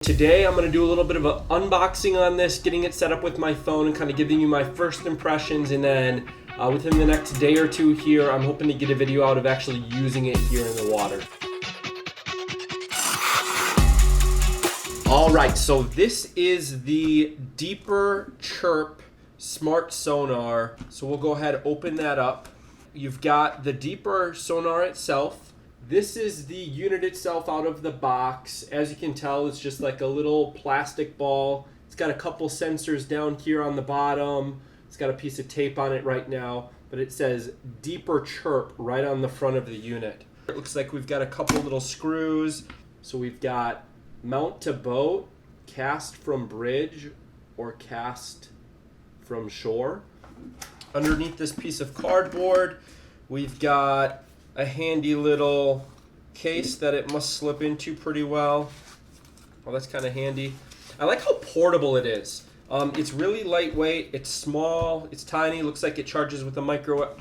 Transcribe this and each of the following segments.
Today I'm going to do a little bit of an unboxing on this, getting it set up with my phone and kind of giving you my first impressions, and then within the next day or two here, I'm hoping to get a video out of actually using it here in the water. Alright, so this is the Deeper Chirp Smart Sonar. So we'll go ahead and open that up. You've got the Deeper Sonar itself. This is the unit itself out of the box. As you can tell, it's just like a little plastic ball. It's got a couple sensors down here on the bottom. It's got a piece of tape on it right now, but it says Deeper Chirp right on the front of the unit. It looks like we've got a couple little screws. So we've got mount to boat, cast from bridge, or cast from shore. Underneath this piece of cardboard, we've got a handy little case that it must slip into pretty well. Well, that's kind of handy. I like how portable it is. It's really lightweight, it's small, it's tiny, looks like it charges with a micro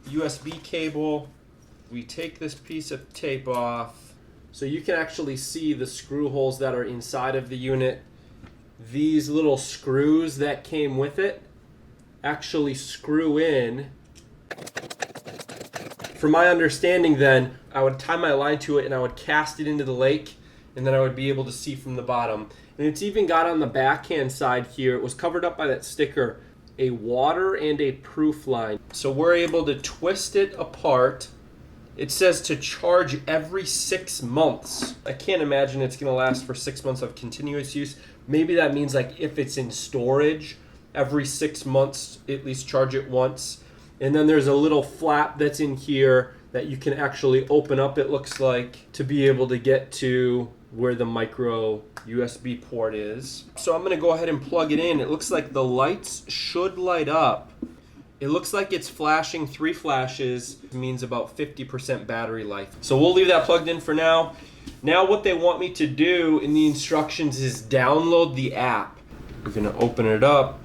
USB cable. We take this piece of tape off so you can actually see the screw holes that are inside of the unit. These little screws that came with it actually screw in. From my understanding then, I would tie my line to it and I would cast it into the lake, and then I would be able to see from the bottom. And it's even got on the backhand side here, it was covered up by that sticker, a water and a proof line. So we're able to twist it apart. It says to charge every 6 months. I can't imagine it's gonna last for 6 months of continuous use. Maybe that means like if it's in storage, every 6 months at least charge it once. And then there's a little flap that's in here that you can actually open up, it looks like, to be able to get to where the micro USB port is. So I'm going to go ahead and plug it in. It looks like the lights should light up. It looks like it's flashing 3 flashes. It means about 50% battery life. So we'll leave that plugged in for now. Now what they want me to do in the instructions is download the app. We're going to open it up.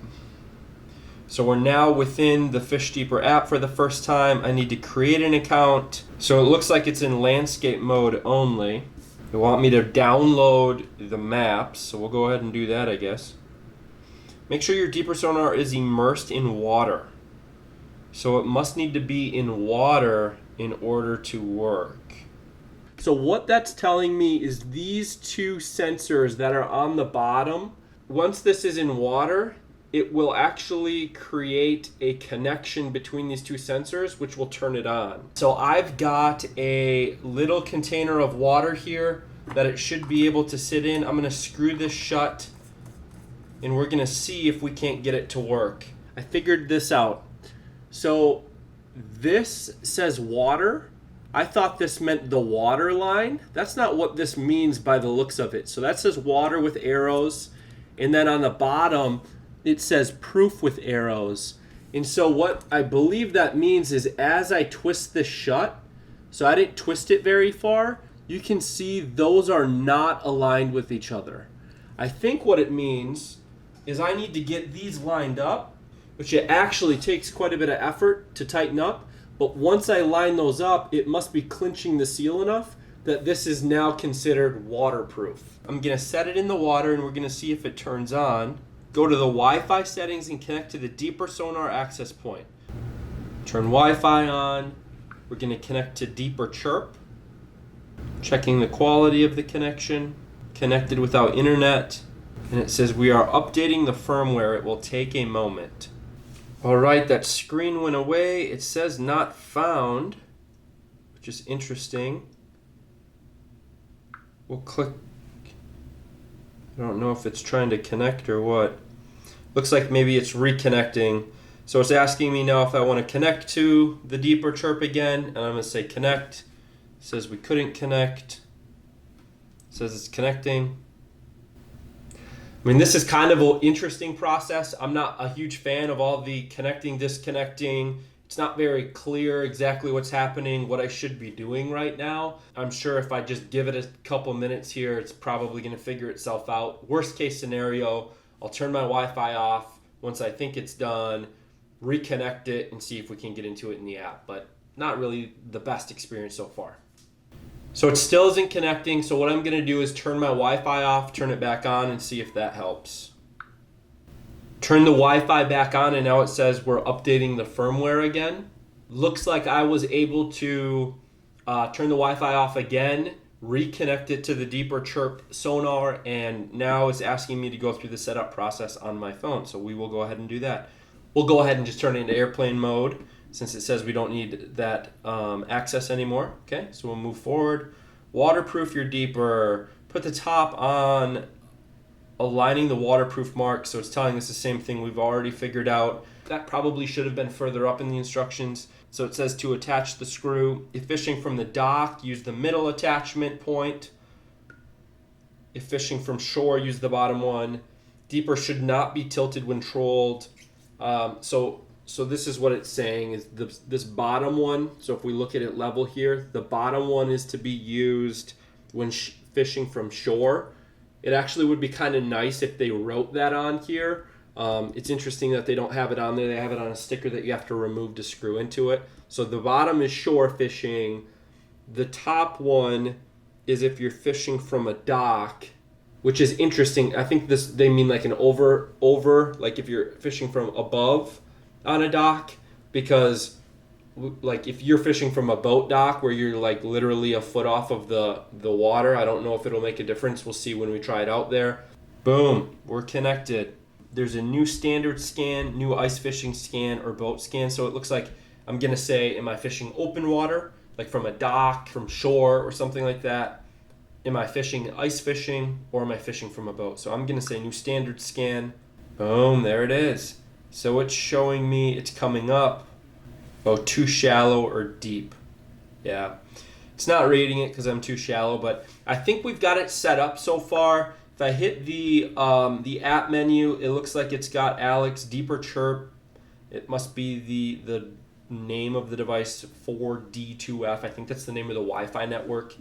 So we're now within the Fish Deeper app for the first time. I need to create an account. So it looks like it's in landscape mode only. They want me to download the maps, so we'll go ahead and do that, I guess. Make sure your Deeper Sonar is immersed in water. So it must need to be in water in order to work. So what that's telling me is these 2 sensors that are on the bottom, once this is in water, it will actually create a connection between these 2 sensors, which will turn it on. So I've got a little container of water here that it should be able to sit in. I'm going to screw this shut, and we're going to see if we can't get it to work. I figured this out. So this says water. I thought this meant the water line. That's not what this means by the looks of it. So that says water with arrows, and then on the bottom, it says proof with arrows. And so what I believe that means is as I twist this shut, so I didn't twist it very far, you can see those are not aligned with each other. I think what it means is I need to get these lined up, which it actually takes quite a bit of effort to tighten up, but once I line those up, it must be clinching the seal enough that this is now considered waterproof. I'm gonna set it in the water and we're gonna see if it turns on. Go to the Wi-Fi settings and connect to the Deeper Sonar access point. Turn Wi-Fi on. We're going to connect to Deeper Chirp. Checking the quality of the connection. Connected without internet. And it says we are updating the firmware. It will take a moment. Alright, that screen went away. It says not found, which is interesting. We'll click. I don't know if it's trying to connect or what. Looks like maybe it's reconnecting. So it's asking me now if I want to connect to the Deeper Chirp again, and I'm going to say connect. It says we couldn't connect. It says it's connecting. I mean, this is kind of an interesting process. I'm not a huge fan of all the connecting, disconnecting. It's not very clear exactly what's happening, what I should be doing right now. I'm sure if I just give it a couple minutes here, it's probably going to figure itself out. Worst case scenario, I'll turn my Wi-Fi off once I think it's done, reconnect it, and see if we can get into it in the app. But not really the best experience so far. So it still isn't connecting, so what I'm going to do is turn my Wi-Fi off, turn it back on, and see if that helps. Turn the Wi-Fi back on, and now it says we're updating the firmware again. Looks like I was able to turn the Wi-Fi off again, reconnect it to the deeper Chirp Sonar, and now it's asking me to go through the setup process on my phone. So we will go ahead and do that. We'll go ahead and just turn it into airplane mode since it says we don't need that access anymore. Okay, so we'll move forward. Waterproof your deeper. Put the top on, aligning the waterproof mark. So it's telling us the same thing we've already figured out. That probably should have been further up in the instructions. So it says to attach the screw. If fishing from the dock, use the middle attachment point. If fishing from shore, use the bottom one. Deeper should not be tilted when trolled. So this is what it's saying is this bottom one. So if we look at it level here, the bottom one is to be used when fishing from shore. It actually would be kind of nice if they wrote that on here. It's interesting that they don't have it on there. They have it on a sticker that you have to remove to screw into it. So the bottom is shore fishing. The top one is if you're fishing from a dock, which is interesting. I think they mean like an over, like if you're fishing from above on a dock, because like if you're fishing from a boat dock where you're like literally a foot off of the water, I don't know if it'll make a difference. We'll see when we try it out there. Boom, we're connected. There's a new standard scan, new ice fishing scan or boat scan. So it looks like I'm gonna say, am I fishing open water, like from a dock, from shore or something like that? Am I fishing ice fishing, or am I fishing from a boat? So I'm gonna say new standard scan. Boom, there it is. So it's showing me, it's coming up, oh, too shallow or deep. Yeah, it's not rating it because I'm too shallow, but I think we've got it set up so far. If I hit the app menu, it looks like it's got Alex Deeper Chirp. It must be the name of the device, 4D2F. I think that's the name of the Wi-Fi network.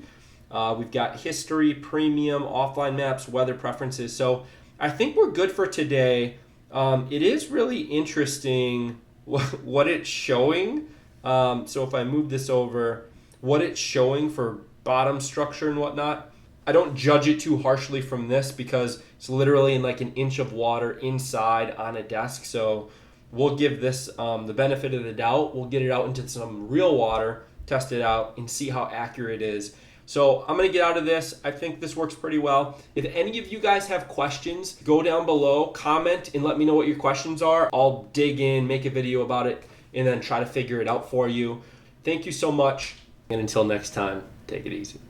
We've got history, premium, offline maps, weather preferences. So I think we're good for today. It is really interesting what it's showing. So if I move this over, what it's showing for bottom structure and whatnot, I don't judge it too harshly from this because it's literally in like an inch of water inside on a desk. So we'll give this the benefit of the doubt. We'll get it out into some real water, test it out, and see how accurate it is. So I'm going to get out of this. I think this works pretty well. If any of you guys have questions, go down below, comment, and let me know what your questions are. I'll dig in, make a video about it, and then try to figure it out for you. Thank you so much. And until next time, take it easy.